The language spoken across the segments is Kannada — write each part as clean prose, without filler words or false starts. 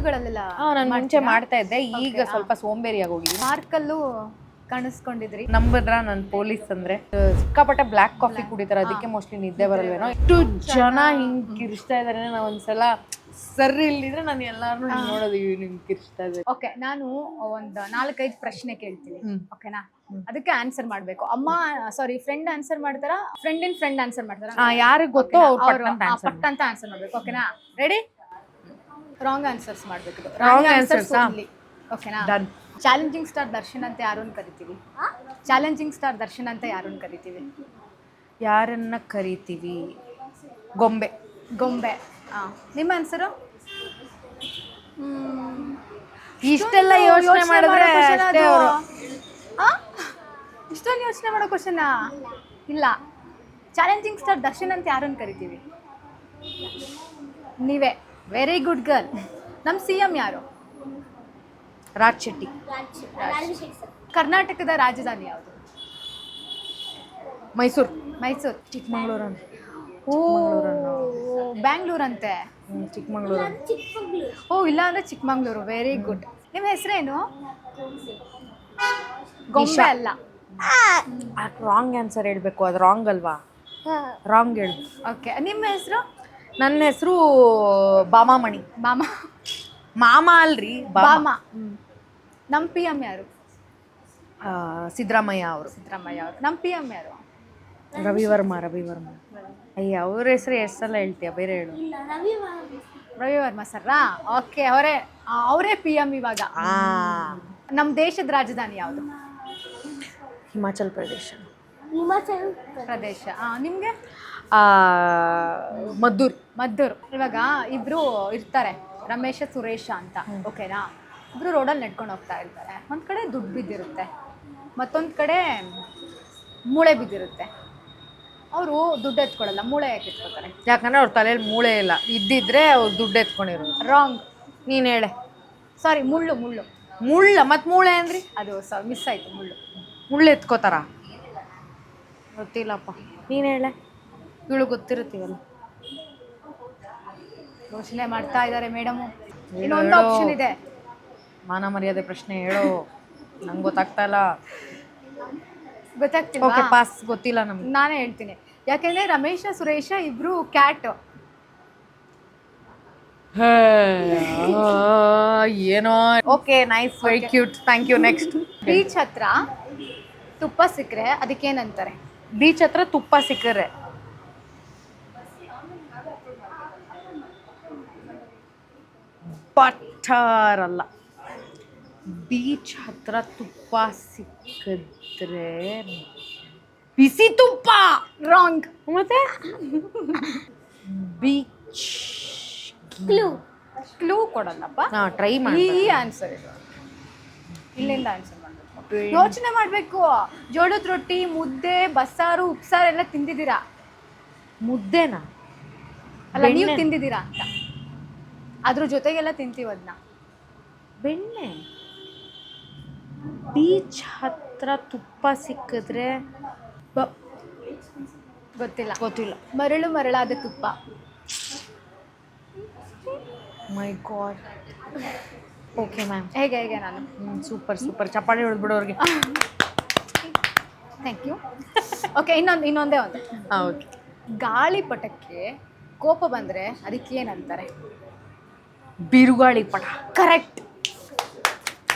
ಪಾರ್ಕ್ಗಳಲ್ಲೆಲ್ಲ ನಾನು ಮುಂಚೆ ಮಾಡ್ತಾ ಇದ್ದೆ, ಈಗ ಸ್ವಲ್ಪ ಸೋಂಬೇರಿಯಾಗಿ ಹೋಗಿ. ಪಾರ್ಕಲ್ಲೂ ಕಾಣಿಸ್ಕೊಂಡಿದ್ರಿ. ನಂಬದ್ರ ನನ್ ಪೊಲೀಸ್ ಅಂದ್ರೆ ಸಿಕ್ಕಾಪಟ್ಟೆ ಬ್ಲ್ಯಾಕ್ ಕಾಫಿ ಕುಡಿತಾರೆ, ಅದಕ್ಕೆ ಮೋಸ್ಟ್ಲಿ ನಿದ್ದೆ ಬರಲ್ವೇನೋ. ಇಷ್ಟು ಜನ ಹಿಂಗ್ ಕಿರ್ಸ್ತಾ ಇದಾರೆ, ನಾವ್ ಒಂದ್ಸಲ ಸರಿ ಇಲ್ಲಿದ್ರೆ ನಾನು ಎಲ್ಲಾರು ನೋಡೋದು ನಿಮ್ ಕಿರ್ಸ್ತಾ ಇದ್ದಾರೆ. ಓಕೆ, ನಾನು ಒಂದ್ 4-5 ಪ್ರಶ್ನೆ ಕೇಳ್ತೀನಿ, ಓಕೆನಾ? ಅದಕ್ಕೆ ಆನ್ಸರ್ ಮಾಡ್ಬೇಕು. ಅಮ್ಮ ಸಾರಿ ಫ್ರೆಂಡ್ ಆನ್ಸರ್ ಮಾಡ್ತಾರ, ಫ್ರೆಂಡ್ ಆನ್ಸರ್ ಮಾಡ್ತಾರ? ಯಾರಿಗೆ ಗೊತ್ತೋ ಅವ್ರು ಪಟ್ ಅಂತ ಆನ್ಸರ್ ಮಾಡ್ಬೇಕು, ಓಕೆನಾ? ರೆಡಿ? ರಾಂಗ್ ಆನ್ಸರ್ಸ್ ಮಾಡ್ಬೇಕು. ರಾಂಗ್ ಆನ್ಸರ್ಸ್ ಓಕೆನಾ? ಚಾಲೆಂಜಿಂಗ್ ಸ್ಟಾರ್ ದರ್ಶನ್ ಅಂತ ಯಾರನ್ನ ಕರಿತೀವಿ? ಚಾಲೆಂಜಿಂಗ್ ಸ್ಟಾರ್ ದರ್ಶನ್ ಅಂತ ಯಾರನ್ನ ಕರಿತೀವಿ? ಯಾರನ್ನ ಕರಿತೀವಿ? ಗೊಂಬೆ. ಗೊಂಬೆ. ನಿಮ್ಮ ಆನ್ಸರು? ಇಷ್ಟೆಲ್ಲ ಯೋಚನೆ ಮಾಡಿದ್ರೆ ಇಷ್ಟೊಂದು ಯೋಚನೆ ಮಾಡೋ ಕ್ವಶನಾ? ಇಲ್ಲ. ಚಾಲೆಂಜಿಂಗ್ ಸ್ಟಾರ್ ದರ್ಶನ್ ಅಂತ ಯಾರನ್ನ ಕರಿತೀವಿ? ನೀವೇ. Very good girl. ನಮ್ಮ CM ಯಾರು? ರಾಜ್ ಶೆಟ್ಟಿ. ಕರ್ನಾಟಕದ ರಾಜಧಾನಿ ಯಾವುದು? ಮೈಸೂರು. ಮೈಸೂರು. ಚಿಕ್ಕಮಂಗ್ಳೂರು. ಓ, ಬ್ಯಾಂಗ್ಳೂರಂತೆ. ಚಿಕ್ಕಮಂಗ್ಳೂರು. ಓ, ಇಲ್ಲ ಅಂದ್ರೆ ಚಿಕ್ಕಮಂಗ್ಳೂರು. Very good. ನಿಮ್ಮ ಹೆಸರೇನು? ಗೊಂಬೆ ಅಲ್ಲ. ರಾಂಗ್ ಆನ್ಸರ್ ಹೇಳ್ಬೇಕು, ಅದು ರಾಂಗ್ ಅಲ್ವಾ? ರಾಂಗ್ ಹೇಳು. ಓಕೆ, ನಿಮ್ಮ ಹೆಸರು? ನನ್ನ ಹೆಸರು ಬಾಮಾಮಣಿ. ಮಾಮ ಅಲ್ರಿ, ಬಾಮ. ನಮ್ಮ PM ಯಾರು? ಸಿದ್ದರಾಮಯ್ಯ ಅವರು. ನಮ್ಮ PM ಯಾರು? ರವಿವರ್ಮ. ಅಯ್ಯ, ಅವ್ರ ಹೆಸರು ಎಷ್ಟು ಸಲ ಹೇಳ್ತೀಯ, ಬೇರೆ ಹೇಳು. ರವಿವರ್ಮ ಸರ್ರಾ? ಓಕೆ, ಅವರೇ PM ಇವಾಗ. ನಮ್ಮ ದೇಶದ ರಾಜಧಾನಿ ಯಾವುದು? ಹಿಮಾಚಲ್ ಪ್ರದೇಶ. ನಿಮಗೆ? ಮದ್ದೂರು. ಇವಾಗ ಇಬ್ರು ಇರ್ತಾರೆ, ರಮೇಶ ಸುರೇಶ ಅಂತ, ಓಕೆನಾ? ಇಬ್ರು ರೋಡಲ್ಲಿ ನಡ್ಕೊಂಡು ಹೋಗ್ತಾ ಇರ್ತಾರೆ. ಒಂದು ಕಡೆ ದುಡ್ಡು ಬಿದ್ದಿರುತ್ತೆ, ಮತ್ತೊಂದು ಕಡೆ ಮೂಳೆ ಬಿದ್ದಿರುತ್ತೆ. ಅವರು ದುಡ್ಡು ಎತ್ಕೊಳ್ಳಲ್ಲ, ಮೂಳೆ ಯಾಕೆ ಎತ್ಕೊಳ್ತಾರೆ? ಯಾಕಂದ್ರೆ ಅವ್ರ ತಲೆಯಲ್ಲಿ ಮೂಳೆ ಇಲ್ಲ, ಇದ್ದಿದ್ರೆ ಅವ್ರು ದುಡ್ಡು ಎತ್ಕೊಂಡಿರೋದು. ರಾಂಗ್. ನೀನು ಹೇಳೆ. ಸಾರಿ, ಮುಳ್ಳು. ಮತ್ತು ಮೂಳೆ ಅಂದ್ರಿ? ಅದು ಮಿಸ್ ಆಯಿತು. ಮುಳ್ಳು ಎತ್ಕೋತಾರ? ಗೊತ್ತಿಲ್ಲಪ್ಪ, ನೀನು ಹೇಳೆ. ಇವಳು ಗೊತ್ತಿರುತ್ತೀವಲ್ಲ. ಯೋಚನೆ ಮಾಡ್ತಾ ಇದ್ದಾರೆ ಮೇಡಮು. ಇನ್ನೊಂದು ಆಪ್ಷನ್ ಇದೆ. ಮಾನ ಮರ್ಯಾದೆ ಪ್ರಶ್ನೆ ಹೇಳೋ, ನಂಗೆ ಗೊತ್ತಾಗ್ತಾ ಇಲ್ಲ. ಗೊತ್ತಾಗ್ತಿಲ್ಲ? Okay, pass. ಗೊತ್ತಿಲ್ಲ ನಮ್ಗೆ. ನಾನೇ ಹೇಳ್ತೀನಿ. ಯಾಕೆಂದ್ರೆ ರಮೇಶ ಸುರೇಶ ಇಬ್ರು ಕ್ಯಾಟ್. ಏನೋ. Okay, nice, very cute, thank you. Next. Beach ಹತ್ರ ತುಪ್ಪ ಸಿಕ್ಕರೆ ಅದಕ್ಕೇನಂತಾರೆ? ಬೀಚ್ ಹತ್ರ ತುಪ್ಪ ಸಿಕ್ಕರೆ ಬಟರ್ ಅಲ್ಲ. ಬೀಚ್ ಹತ್ರ ತುಪ್ಪ ಸಿಕ್ಕಿದ್ರೆ ಬಿಸಿ ತುಪ್ಪ. ರಾಂಗ್. ಮತ್ತೆ ಬೀಚ್ ಕ್ಲೂ ಕೊಡಲ್ಲಪ್ಪ. ಟ್ರೈ ಮಾಡಿ. ಈ ಆನ್ಸರ್ ಇದು. ಇಲ್ಲಿಂದ ಆನ್ಸರ್ ಮಾಡಬೇಕು, ಯೋಚನೆ ಮಾಡಬೇಕು. ಜೋಳದ ರೊಟ್ಟಿ, ಮುದ್ದೆ, ಬಸ್ಸಾರು, ಉಪ್ಸಾರು ಎಲ್ಲ ತಿಂದಿದ್ದೀರಾ? ಮುದ್ದೆನಾ? ಅಲ್ಲ, ನೀವು ತಿಂದಿದ್ದೀರಾ ಅಂತ. ಅದ್ರ ಜೊತೆಗೆಲ್ಲ ತಿಂತೀವಿ ಅದನ್ನ. ಬೆಣ್ಣೆ. ಬೀಚ್ ಹತ್ರ ತುಪ್ಪ ಸಿಕ್ಕಿದ್ರೆ ಗೊತ್ತಿಲ್ಲ. ಮರಳಾದ ತುಪ್ಪ. ಮೈ ಗಾಡ್. Okay ma'am. ಹೇಗೆ ನಾನು? ಸೂಪರ್. ಚಪ್ಪಾಳಿ ಹೊಡೆದ್ಬಿಡು ಅವ್ರಿಗೆ. Thank you. ಓಕೆ, ಇನ್ನೊಂದೇ ಒಂದು. ಓಕೆ. ಗಾಳಿಪಟಕ್ಕೆ ಕೋಪ ಬಂದರೆ ಅದಕ್ಕೆ ಏನಂತಾರೆ? ಬಿರುಗಾಳಿ ಪಟ. ಕರೆಕ್ಟ್.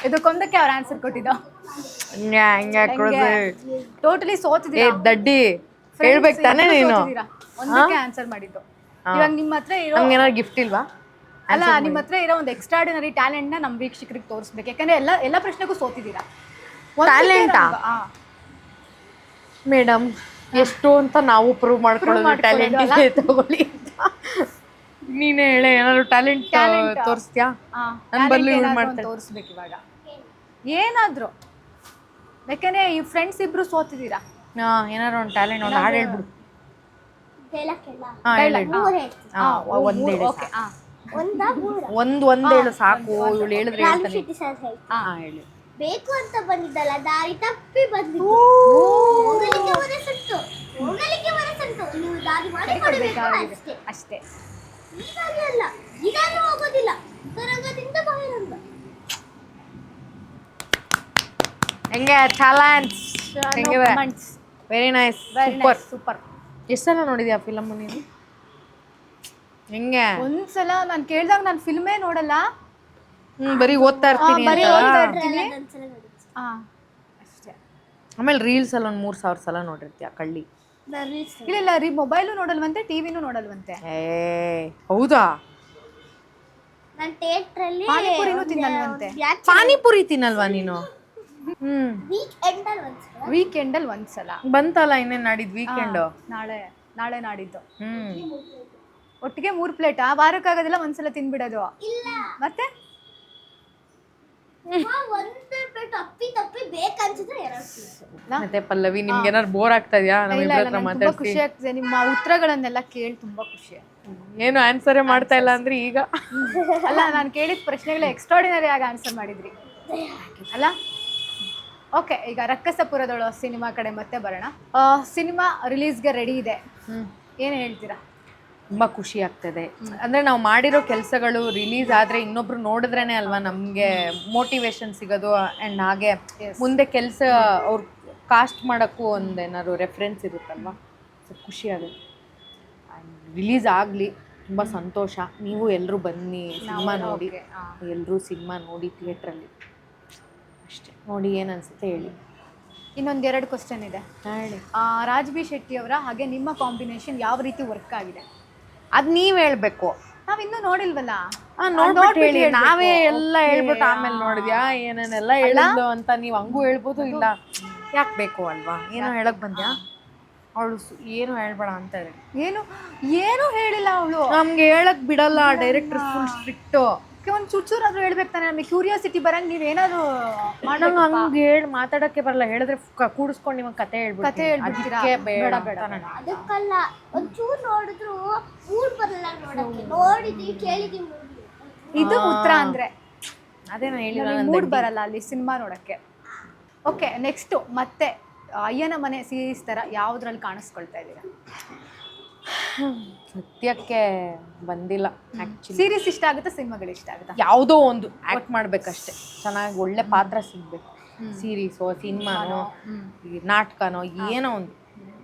ಇದಕ್ಕೊಂದಕ್ಕೆ ಅವ್ರ ಆನ್ಸರ್ ಕೊಟ್ಟಿದ್ದ. ಟೋಟಲಿ ಸೋತಿದ್ದೀರಾ. ದಡ್ಡಿ, ಹೇಳ್ಬೇಕು ತಾನೇ ನೀನು. ಒಂದಕ್ಕೆ ಆನ್ಸರ್ ಮಾಡಿದ್ದು. ಇವಾಗ ನಿಮ್ಮ ಹತ್ರ ಇರೋ ಏನಾದ್ರು ಗಿಫ್ಟ್ ಇಲ್ವಾ? ಅಲ್ಲ, ನಿಮ್ಮ ಹತ್ರ ಇರೋ ಒಂದು ಎಕ್ಸ್ಟ್ರಾರ್ಡಿನರಿ ಟ್ಯಾಲೆಂಟ್ನ ನಮ್ಮ ವೀಕ್ಷಕರಿಗೆ ತೋರಿಸ್ಬೇಕು. ಯಾಕಂದ್ರೆ ಎಲ್ಲ ಪ್ರಶ್ನೆಗೂ ಸೋತಿದ್ದೀರಾ. ಟ್ಯಾಲೆಂಟಾ ಮೇಡಮ್? ಎಷ್ಟು ಅಂತ ನಾವು ಪ್ರೂವ್ ಮಾಡ್ಕೊಳ್ಳೋದು. ಟ್ಯಾಲೆಂಟ್ ಇದೆ, ತಗೊಳ್ಳಿ. ನೀನೇ ಹೇಳೆ, ಏನಾದ್ರು ಟ್ಯಾಲೆಂಟ್ ತೋರಿಸ್ತೀಯಾ? ನನ್ನ ಬದಲು ಯೂಸ್ ಮಾಡ್ತೀನಿ. ತೋರಿಸ್ಬೇಕು ಇವಾಗ ಏನಾದ್ರು. ಯಾಕಂದ್ರೆ ಈ ಫ್ರೆಂಡ್ಸ್ ಇಬ್ರು ಸೋತಿದ್ದೀರಾ. ಏನಾದ್ರು ಒಂದು ಟ್ಯಾಲೆಂಟ್, ಒಂದು ಹಾಡು ಹೇಳ್ಬಿಡು. ಒಂದ್ ಹೇಳು ಸಾಕು. ಇವಳು ಹೇಳಿದ್ರೆ ಹೇಳಿ. ಬೇಕು ಅಂತ ಬಂದಿದ್ದಲ್ಲ, ದಾರಿ ತಪ್ಪಿ ಬಂದಿದ್ದು. ಹೋಗಲಿಕ್ಕೆ ಮನಸ್ಸುಂಟು, ನೀವು ದಾರಿ ಮಾಡಿಕೊಡಬೇಕು ಅಷ್ಟೇ. ಅಷ್ಟೇ. ಅಲ್ಲ, ಇದನ್ನು ಹೋಗೋದಿಲ್ಲ. ಸೊರಗದಿಂದ ಹೆಂಗೆ ಚಾಲೆಂಜ್ ಹೆಂಗಿದೆ? Very nice, super. ಸೂಪರ್. ಎಷ್ಟು ಸಲ ನೋಡಿದ್ಯಾ ಫಿಲಮ್ ನೀನು? ಹೆಂಗೆ? ಒಂದ್ಸಲ ನಾನು ಕೇಳ್ದಾಗ ನಾನು ಫಿಲ್ಮೇ ನೋಡಲ್ಲ, ಬರೀ ಓದ್ತಾ ಇರ್ತೀನಿ ಬರೀ ಅಂತ. ಓದ್ತಾ ಇರ್ತೀನಿ. ಅದೊಂದ್ಸಲ ನೋಡಿದ್ದೆ. ಅಷ್ಟೇ. ಆಮೇಲೆ ರೀಲ್ಸ್ ಅಲ್ಲಿ ಒಂದು 3,000 ಸಲ ನೋಡಿರ್ತೀಯ ಕಳ್ಳಿ. ಇಲ್ಲ ಮೊಬೈಲು ನೋಡಲ್ವಂತೆ, ಟಿವಿನೂ ನೋಡಲ್ವಂತೆ. ಹೌದಾ? ನಾನು ಥಿಯೇಟ್ರಲ್ಲಿ ಪಾನಿಪುರಿನೂ ತಿನ್ನಲ್ವಂತೆ. ಪಾನಿಪುರಿ ತಿನ್ನಲ್ವಾ ನೀನು? ವೀಕೆಂಡಲ್ಲಿ ಒಂದ್ಸಲ ಬಂತಲ್ಲ ಇನ್ನೇನು ನಾಡಿದ್ದು ವೀಕೆಂಡ್. ನಾಳೆ ನಾಡಿದ್ದು ಒಟ್ಟಿಗೆ 3 ಪ್ಲೇಟ್ ವಾರಕ್ಕಾಗೋದಿಲ್ಲ, ಒಂದ್ಸಲ ತಿನ್ಬಿಡೋದು. ಮತ್ತೆ ಒಂದು ಪ್ಲೇಟ್ ತಪ್ಪಿ ಬೇಕನ್ಸಿದ್ರೆ 2 ಮತ್ತೆ ಪಲ್ಲವಿ, ನಿಮ್ಗೆ ಏನಾರು ಬೋರ್ ಆಗ್ತಾ ಇದೆಯಾ ನಮ್ಮಿಬ್ಬರ ಹತ್ರ ತುಂಬಾ ಮಾತಾಡ್ಸಿ? ಖುಷಿ ಆಗ್ತದೆ ನಿಮ್ಮ ಉತ್ತರಗಳನ್ನೆಲ್ಲ ಕೇಳಿ, ತುಂಬಾ ಖುಷಿ. ಏನು ಆನ್ಸರೇ ಮಾಡ್ತಾ ಇಲ್ಲ ಅಂದ್ರೆ ಈಗ? ಅಲ್ಲ, ನಾನು ಕೇಳಿದ ಪ್ರಶ್ನೆಗಳ ಎಕ್ಸ್ಟ್ರಾಡಿನರಿ ಆಗಿ ಆನ್ಸರ್ ಮಾಡಿದ್ರಿ ಅಲ್ಲ. ಓಕೆ, ಈಗ ರಕ್ಕಸಪುರದೊಳ ಸಿನಿಮಾ ಕಡೆ ಮತ್ತೆ ಬರೋಣ. ಸಿನಿಮಾ ರಿಲೀಸ್ಗೆ ರೆಡಿ ಇದೆ, ಏನು ಹೇಳ್ತೀರಾ? ತುಂಬಾ ಖುಷಿ ಆಗ್ತದೆ. ಅಂದ್ರೆ ನಾವು ಮಾಡಿರೋ ಕೆಲಸಗಳು ರಿಲೀಸ್ ಆದ್ರೆ ಇನ್ನೊಬ್ರು ನೋಡಿದ್ರೇನೆ ಅಲ್ವಾ ನಮ್ಗೆ ಮೋಟಿವೇಶನ್ ಸಿಗೋದು. ಅಂಡ್ ಹಾಗೆ ಮುಂದೆ ಕೆಲಸ ಅವ್ರು ಕಾಸ್ಟ್ ಮಾಡೋಕ್ಕೂ ಒಂದೇನಾದ್ರು ರೆಫರೆನ್ಸ್ ಇರುತ್ತಲ್ವಾ, ಸೊ ಖುಷಿ ಆಗುತ್ತೆ. ರಿಲೀಸ್ ಆಗಲಿ, ತುಂಬ ಸಂತೋಷ. ನೀವು ಎಲ್ಲರೂ ಬನ್ನಿ, ಸಿನಿಮಾ ನೋಡಿ. ಎಲ್ಲರೂ ಸಿನಿಮಾ ನೋಡಿ ಥಿಯೇಟ್ರಲ್ಲಿ ಅಷ್ಟೇ. ನೋಡಿ ಏನು ಅನ್ಸುತ್ತೆ ಹೇಳಿ. ಇನ್ನೊಂದೆರಡು ಕ್ವಶನ್ ಇದೆ. ಹೇಳಿ. ರಾಜ್ ಬಿ ಶೆಟ್ಟಿ ಅವರ ಹಾಗೆ ನಿಮ್ಮ ಕಾಂಬಿನೇಷನ್ ಯಾವ ರೀತಿ ವರ್ಕ್ ಆಗಿದೆ? ಅದು ನೀವು ಹೇಳ್ಬೇಕು, ನಾವಿನ್ನೂ ನೋಡಿಲ್ವಲ್ಲ. ನೋಡ್ಬಿಟ್ಟು ಹೇಳಿ. ನಾವೇ ಎಲ್ಲ ಹೇಳ್ಬಿಟ್ಟು ಆಮೇಲೆ ನೋಡಿದ್ಯಾ ಏನೇನೆಲ್ಲ ಹೇಳಿದ್ಲು ಅಂತ ನೀವು ಹಂಗೂ ಹೇಳ್ಬೋದು. ಇಲ್ಲ ಯಾಕೆ ಬೇಕು ಅಲ್ವಾ? ಏನೋ ಹೇಳಕ್ ಬಂದ್ಯಾ? ಅವಳು ಏನು ಹೇಳ್ಬೇಡ ಅಂತ ಹೇಳಿ. ಏನು ಹೇಳಿಲ್ಲ ಅವಳು. ನಮ್ಗೆ ಹೇಳಕ್ ಬಿಡಲ್ಲ ಡೈರೆಕ್ಟರ್, ಫುಲ್ ಸ್ಟ್ರಿಕ್ಟ್. ಒಂದು ಚೂರಾದ್ರೂ ಹೇಳ್ಬೇಕು ತಾನೆ, ನಮಗೆ ಕ್ಯೂರಿಯಾಸಿಟಿ ಬರಂಗ್ ನೀವೇನಾದ್ರು ನಂಗೆ ಹಂಗೆ ಹೇಳಿ ಮಾತಾಡಕ್ಕೆ ಬರಲ್ಲ. ಹೇಳಿದ್ರೆ ಕೂಡಿಸ್ಕೊಂಡು ನಿಮಗೆ ಕತೆ ಹೇಳ್ಬಿಡ್ತೀರಾ? ಬೇಡ ಬೇಡ. ಅದಕ್ಕಲ್ಲ, ಒಂಚೂರು ನೋಡಿದ್ರು ಮೂಡ್ ಬರಲ್ಲ ನೋಡಕ್ಕೆ. ನೋಡಿದ್ವಿ, ಕೇಳಿದ್ವಿ, ಇದು ಉತ್ತರ ಅಂದ್ರೆ ಅದೇ ನಾನು ಹೇಳಿಲ್ಲ, ಮೂಡ್ ಬರಲ್ಲ ಅಲ್ಲಿ ಸಿನಿಮಾ ನೋಡಕ್ಕೆ. ಓಕೆ, ನೆಕ್ಸ್ಟು ಮತ್ತೆ ಅಯ್ಯನ ಮನೆ ಸೀರೀಸ್ ಥರ ಯಾವುದ್ರಲ್ಲಿ ಕಾಣಿಸ್ಕೊಳ್ತಾ ಇದ್ದೀರಾ? ಸದ್ಯಕ್ಕೆ ಬಂದಿಲ್ಲ. ಆ್ಯಕ್ಚುಲಿ ಸೀರೀಸ್ ಇಷ್ಟ ಆಗುತ್ತಾ, ಸಿನಿಮಾಗಳು ಇಷ್ಟ ಆಗುತ್ತಾ? ಯಾವುದೋ ಒಂದು ಆ್ಯಕ್ಟ್ ಮಾಡಬೇಕಷ್ಟೆ, ಚೆನ್ನಾಗಿ ಒಳ್ಳೆ ಪಾತ್ರ ಸಿಗಬೇಕು. ಸೀರೀಸೋ, ಸಿನಿಮಾನೋ, ನಾಟಕನೋ, ಏನೋ ಒಂದು.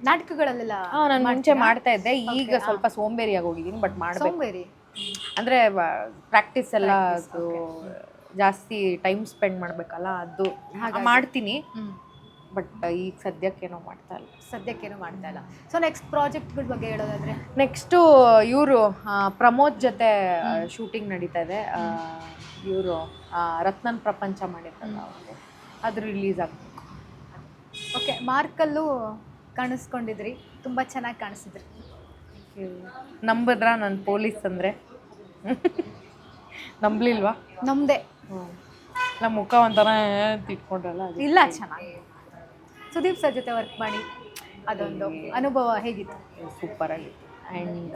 ನಾಟಕಗಳಲ್ಲೆಲ್ಲ ನಾನು ಮುಂಚೆ ಮಾಡ್ತಾ ಇದ್ದೆ, ಈಗ ಸ್ವಲ್ಪ ಸೋಂಬೇರಿಯಾಗಿ ಹೋಗಿದ್ದೀನಿ. ಬಟ್ ಮಾಡಬೇಕು. ಸೋಂಬೇರಿ ಅಂದರೆ ಪ್ರಾಕ್ಟೀಸ್ ಎಲ್ಲ ಅದು ಜಾಸ್ತಿ ಟೈಮ್ ಸ್ಪೆಂಡ್ ಮಾಡಬೇಕಲ್ಲ, ಅದು ಮಾಡ್ತೀನಿ. ಬಟ್ ಈಗ ಸದ್ಯಕ್ಕೇನೋ ಮಾಡ್ತಾ ಇಲ್ಲ. ಸೊ ನೆಕ್ಸ್ಟ್ ಪ್ರಾಜೆಕ್ಟ್ಗಳ ಬಗ್ಗೆ ಹೇಳೋದಾದ್ರೆ, ನೆಕ್ಸ್ಟು ಇವರು ಪ್ರಮೋದ್ ಜೊತೆ ಶೂಟಿಂಗ್ ನಡೀತಾ ಇದೆ. ಇವರು ರತ್ನನ್ ಪ್ರಪಂಚ ಮಾಡಿರ್ತಾರಲ್ಲ ಅವ್ರಿಗೆ, ಅದು ರಿಲೀಸ್ ಆಗಬೇಕು. ಓಕೆ, ಮಾರ್ಕಲ್ಲೂ ಕಾಣಿಸ್ಕೊಂಡಿದ್ರಿ, ತುಂಬ ಚೆನ್ನಾಗಿ ಕಾಣಿಸಿದ್ರಿ. ನಂಬಿದ್ರ ನಾನು ಪೊಲೀಸ್ ಅಂದರೆ? ನಂಬಲಿಲ್ವಾ? ನಮ್ಮದೇ ನಮ್ಮ ಮುಖ ಒಂಥರ ತಿಟ್ಕೊಂಡ್ರಲ್ಲ. ಇಲ್ಲ, ಚೆನ್ನಾಗಿ. ಸುದೀಪ್ ಸರ್ ಜೊತೆ ವರ್ಕ್ ಮಾಡಿ ಅದೊಂದು ಅನುಭವ ಹೇಗಿತ್ತು? ಸೂಪರ್ ಆಗಿತ್ತು. ಆ್ಯಂಡ್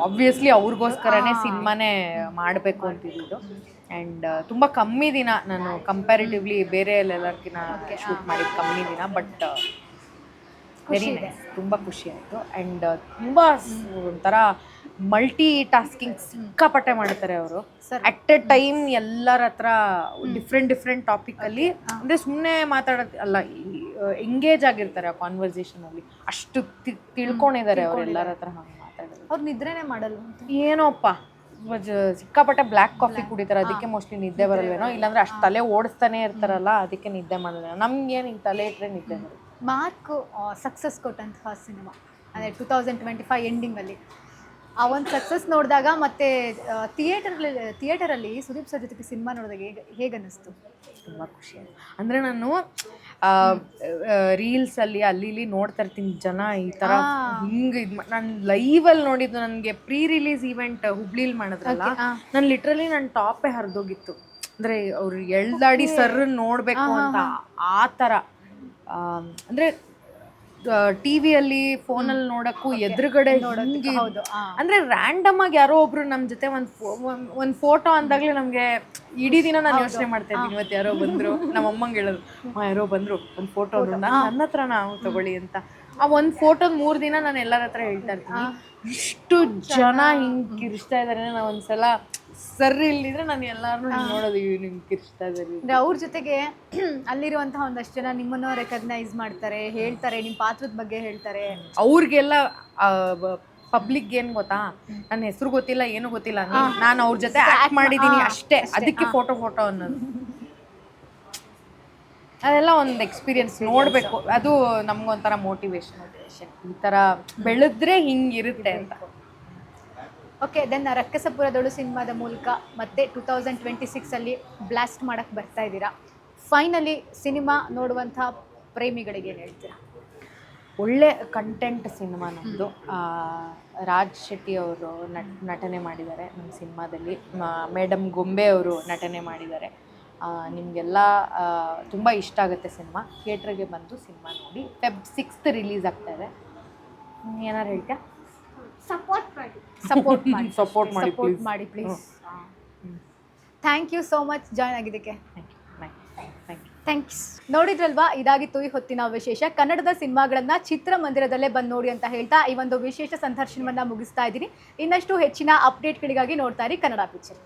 ಆಬ್ವಿಯಸ್ಲಿ ಅವ್ರಿಗೋಸ್ಕರನೇ ಸಿನಿಮಾನೇ ಮಾಡಬೇಕು ಅಂತಿದ್ದು. ಆ್ಯಂಡ್ ತುಂಬ ಕಮ್ಮಿ ದಿನ ನಾನು ಕಂಪ್ಯಾರಿಟಿವ್ಲಿ ಬೇರೆ ಎಲ್ಲರಿಗಿನ ಶೂಟ್ ಮಾಡಿದ್ದು ಕಮ್ಮಿ ದಿನ. ಬಟ್ ವೆರಿ ನೈಸ್, ತುಂಬ ಖುಷಿ ಆಯಿತು. ಆ್ಯಂಡ್ ತುಂಬ ಒಂಥರ ಮಲ್ಟಿ ಟಾಸ್ಕಿಂಗ್ ಸಿಕ್ಕಾಪಟ್ಟೆ ಮಾಡ್ತಾರೆ ಅವರು. ಅಟ್ ಎ ಟೈಮ್ ಎಲ್ಲರ ಹತ್ರ ಡಿಫ್ರೆಂಟ್ ಟಾಪಿಕಲ್ಲಿ, ಅಂದರೆ ಸುಮ್ಮನೆ ಮಾತಾಡೋದು ಅಲ್ಲ, ಎಂಗೇಜ್ ಆಗಿರ್ತಾರೆ ಆ ಕಾನ್ವರ್ಸೇಷನಲ್ಲಿ. ಅಷ್ಟು ತಿಳ್ಕೊಂಡಿದ್ದಾರೆ ಅವ್ರು ಎಲ್ಲರ ಹತ್ರ ಹಂಗೆ ಮಾತಾಡೋದು. ಅವ್ರು ನಿದ್ರೆನೇ ಮಾಡಲ್ಲ ಏನೋಪ್ಪ, ಸಿಕ್ಕಾಪಟ್ಟೆ ಬ್ಲ್ಯಾಕ್ ಕಾಫಿ ಕುಡಿತಾರೆ, ಅದಕ್ಕೆ ಮೋಸ್ಟ್ಲಿ ನಿದ್ದೆ ಬರಲ್ವೇನೋ. ಇಲ್ಲಾಂದ್ರೆ ಅಷ್ಟು ತಲೆ ಓಡಿಸ್ತಾನೆ ಇರ್ತಾರಲ್ಲ, ಅದಕ್ಕೆ ನಿದ್ದೆ ಮಾಡಲ್ಲ. ನಮ್ಗೇನು ಹಿಂಗೆ ತಲೆ ಇಟ್ಟರೆ ನಿದ್ದೆ ಬರುತ್ತೆ. ಮಾರ್ಕ್ ಸಕ್ಸಸ್ ಕೊಟ್ಟಂತಹ ಸಿನಿಮಾ ಅಂದರೆ 2025 ಎಂಡಿಂಗಲ್ಲಿ ಆ ಒಂದು ಸಕ್ಸಸ್ ನೋಡಿದಾಗ ಮತ್ತೆ ಥಿಯೇಟರಲ್ಲಿ ಸುದೀಪ್ ಸರ್ ಜೊತೆಗೆ ಸಿನಿಮಾ ನೋಡಿದಾಗ ಹೇಗೆ ಅನ್ನಿಸ್ತು? ತುಂಬ ಖುಷಿ ಆಯಿತು. ಅಂದರೆ ನಾನು ರೀಲ್ಸಲ್ಲಿ ಅಲ್ಲಿ ಇಲ್ಲಿ ನೋಡ್ತಾ ಇರ್ತೀನಿ, ಜನ ಈ ಥರ ಹಿಂಗೆ ನಾನು ಲೈವಲ್ಲಿ ನೋಡಿದ್ದು. ನನಗೆ ಪ್ರೀ ರಿಲೀಸ್ ಈವೆಂಟ್ ಹುಬ್ಳಿಲಿ ಮಾಡಿದ್ರಲ್ಲ, ನಾನು ಲಿಟ್ರಲಿ ನನ್ನ ಟಾಪೇ ಹರಿದೋಗಿತ್ತು. ಅಂದರೆ ಅವ್ರು ಎಳ್ದಾಡಿ ಸರ್ ನೋಡಬೇಕು ಅಂತ ಆ ಥರ. ಅಂದರೆ ಟಿವಿಯಲ್ಲಿ ಫೋನಲ್ಲಿ ನೋಡಕ್ಕೂ ಎದುರುಗಡೆ ಹಿಂಗೆ, ಅಂದರೆ ರ್ಯಾಂಡಮ್ ಆಗಿ ಯಾರೋ ಒಬ್ರು ನಮ್ಮ ಜೊತೆ ಒಂದು ಫೋಟೋ ಅಂದಾಗಲೇ ನಮಗೆ ಇಡೀ ದಿನ ನಾನು ಯೋಚನೆ ಮಾಡ್ತಾ ಇದ್ದೀನಿ, ಇವತ್ತು ಯಾರೋ ಬಂದರು. ನಮ್ಮ ಅಮ್ಮಂಗೆ ಹೇಳೋದು, ಯಾರೋ ಬಂದರು ಒಂದು ಫೋಟೋ ನನ್ನ ಹತ್ರ ನಾವು ತಗೊಳ್ಳಿ ಅಂತ. ಆ ಒಂದು ಫೋಟೋದ 3 ದಿನ ನಾನು ಎಲ್ಲರ ಹತ್ರ ಹೇಳ್ತಾ ಇರ್ತೀನಿ, ಇಷ್ಟು ಜನ ಹಿಂಗೆ ಕಿರಿಸ್ತಾ ಇದ್ದಾರೆ ನಾವು ಒಂದ್ಸಲ ಸರ್ ಇಲ್ಲಿದ್ರೆ ನಾನು ಎಲ್ಲಾರನ್ನೂ ಹಿಂಗೆ ನೋಡೋದು ನಿಮ್ಗೆ ಕಿರಿಸ್ತಾ ಇದ್ದಾರೆ. ಅಂದರೆ ಅವ್ರ ಜೊತೆಗೆ ಅಲ್ಲಿರುವಂತಹ ಒಂದಷ್ಟು ಜನ ನಿಮ್ಮನ್ನು ರೆಕಗ್ನೈಸ್ ಮಾಡ್ತಾರೆ, ಹೇಳ್ತಾರೆ, ನಿಮ್ಮ ಪಾತ್ರದ ಬಗ್ಗೆ ಹೇಳ್ತಾರೆ. ಅವ್ರಿಗೆಲ್ಲ ಪಬ್ಲಿಕ್ ಏನು ಗೊತ್ತಾ, ನನ್ನ ಹೆಸರು ಗೊತ್ತಿಲ್ಲ, ಏನು ಗೊತ್ತಿಲ್ಲ, ನಾನು ಅವ್ರ ಜೊತೆ ಆಕ್ಟ್ ಮಾಡಿದ್ದೀನಿ ಅಷ್ಟೇ, ಅದಕ್ಕೆ ಫೋಟೋ ಅನ್ನೋದು. ಅದೆಲ್ಲ ಒಂದು ಎಕ್ಸ್ಪೀರಿಯನ್ಸ್ ನೋಡಬೇಕು, ಅದು ನಮ್ಗೊಂಥರ ಮೋಟಿವೇಶನ್ ಈ ಥರ ಬೆಳೆದ್ರೆ ಹಿಂಗಿರುತ್ತೆ ಅಂತ. ಓಕೆ, ದೆನ್ ರಕ್ಕಸಪುರದೊಳು ಸಿನಿಮಾದ ಮೂಲಕ ಮತ್ತೆ 2026 ಬ್ಲಾಸ್ಟ್ ಮಾಡಕ್ಕೆ ಬರ್ತಾ ಇದ್ದೀರಾ. ಫೈನಲಿ ಸಿನಿಮಾ ನೋಡುವಂಥ ಪ್ರೇಮಿಗಳಿಗೆ ಏನು ಹೇಳ್ತೀರಾ? ಒಳ್ಳೆ ಕಂಟೆಂಟ್ ಸಿನಿಮಾ ನಮ್ಮದು. ರಾಜ್ ಶೆಟ್ಟಿ ಅವರು ನಟನೆ ಮಾಡಿದ್ದಾರೆ ನಮ್ಮ ಸಿನಿಮಾದಲ್ಲಿ. ಮೇಡಮ್ ಗೊಂಬೆ ಅವರು ನಟನೆ ಮಾಡಿದ್ದಾರೆ. ನಿಮಗೆಲ್ಲ ತುಂಬ ಇಷ್ಟ ಆಗುತ್ತೆ ಸಿನಿಮಾ. ಥಿಯೇಟ್ರಿಗೆ ಬಂದು ಸಿನಿಮಾ ನೋಡಿ. Feb 6th ರಿಲೀಸ್ ಆಗ್ತಾ ಇದೆ. ಏನಾರು ಹೇಳ್ತೀಯಾ? ಸಪೋರ್ಟ್ ಮಾಡಿ ಸಪೋರ್ಟ್ ಮಾಡಿ please. Thank you so much join ಆಗಿದ್ದಕ್ಕೆ. ಥ್ಯಾಂಕ್ಸ್. ನೋಡಿದ್ರಲ್ವಾ, ಇದಾಗಿತ್ತು ಈ ಹೊತ್ತಿನ ವಿಶೇಷ. ಕನ್ನಡದ ಸಿನಿಮಾಗಳನ್ನ ಚಿತ್ರಮಂದಿರದಲ್ಲೇ ಬಂದು ನೋಡಿ ಅಂತ ಹೇಳ್ತಾ ಈ ಒಂದು ವಿಶೇಷ ಸಂದರ್ಶನವನ್ನ ಮುಗಿಸ್ತಾ ಇದ್ದೀನಿ. ಇನ್ನಷ್ಟು ಹೆಚ್ಚಿನ ಅಪ್ಡೇಟ್ಗಳಿಗಾಗಿ ನೋಡ್ತಾ ಇರಿ ಕನ್ನಡ ಪಿಕ್ಚರ್.